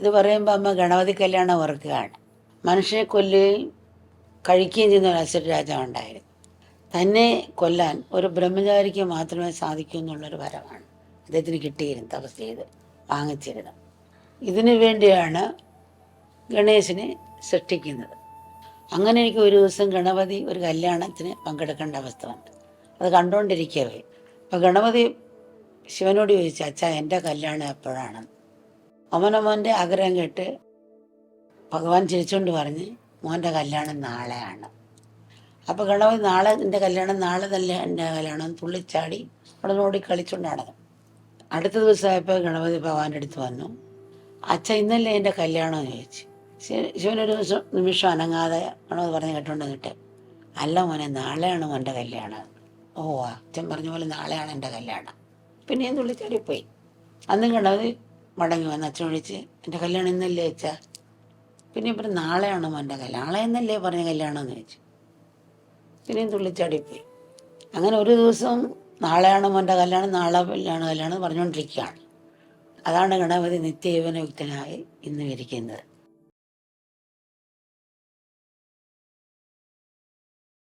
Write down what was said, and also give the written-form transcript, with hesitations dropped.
ഇത് പറയുമ്പോൾ അമ്മ ഗണപതി കല്യാണം ഓർക്കുകയാണ്. മനുഷ്യനെ കൊല്ലുകയും കഴിക്കുകയും ചെയ്യുന്ന ഒരു അസുര രാജാവ് ഉണ്ടായിരുന്നു. തന്നെ കൊല്ലാൻ ഒരു ബ്രഹ്മചാരിക്ക് മാത്രമേ സാധിക്കൂ എന്നുള്ളൊരു വരമാണ് അദ്ദേഹത്തിന് കിട്ടിയിരുന്നു, തപസ് ചെയ്ത് വാങ്ങിച്ചിരുന്നത്. ഇതിനു വേണ്ടിയാണ് ഗണേശനെ സൃഷ്ടിക്കുന്നത്. അങ്ങനെ എനിക്ക് ഒരു ദിവസം ഗണപതി ഒരു കല്യാണത്തിന് പങ്കെടുക്കേണ്ട അവസ്ഥ വന്നു. അത് കണ്ടുകൊണ്ടിരിക്കവേ അപ്പം ഗണപതി ശിവനോട് ചോദിച്ചു, അച്ഛാ എൻ്റെ കല്യാണം എപ്പോഴാണ്? മോൻ്റെ ആഗ്രഹം കേട്ട് ഭഗവാൻ ചിരിച്ചുകൊണ്ട് പറഞ്ഞ്, മോൻ്റെ കല്യാണം നാളെയാണ്. അപ്പോൾ ഗണപതി നാളെ എൻ്റെ കല്യാണം, നാളെ തന്നെ എൻ്റെ കല്യാണം തുള്ളിച്ചാടി അവിടെ ഓടി കളിച്ചുകൊണ്ടാണ്. അടുത്ത ദിവസമായപ്പോൾ ഗണപതി ഭഗവാന്റെ അടുത്ത് വന്നു. അച്ഛൻ ഇന്നല്ലേ എൻ്റെ കല്യാണം എന്ന് ചോദിച്ചു. ശിവനൊരു നിമിഷം അനങ്ങാതെ ഗണപതി പറഞ്ഞ് കേട്ടോണ്ട് നിന്നിട്ട്, അല്ല മോനെ, നാളെയാണ് മോൻ്റെ കല്യാണം. ഓ, അച്ഛൻ പറഞ്ഞ പോലെ നാളെയാണ് എൻ്റെ കല്യാണം. പിന്നെയും തുള്ളിച്ചാടിപ്പോയി. അന്നും ഗണപതി മടങ്ങി വന്ന് അച്ഛൻ വിളിച്ച്, എൻ്റെ കല്യാണം ഇന്നല്ലേ അച്ഛാ? പിന്നെയും പറഞ്ഞു, നാളെയാണ് മോൻ്റെ കല്യാണം. നാളെ എന്നല്ലേ പറഞ്ഞ കല്യാണം എന്ന് ചോദിച്ചു. പിന്നെയും തുള്ളിച്ചാടിപ്പോയി. അങ്ങനെ ഒരു ദിവസം നാളെയാണ് മോൻ്റെ കല്യാണം, നാളെ കല്യാണം പറഞ്ഞുകൊണ്ടിരിക്കുകയാണ്. അതാണ് ഗണപതി നിത്യജീവനയുക്തനായി ഇന്നും ഇരിക്കുന്നത്.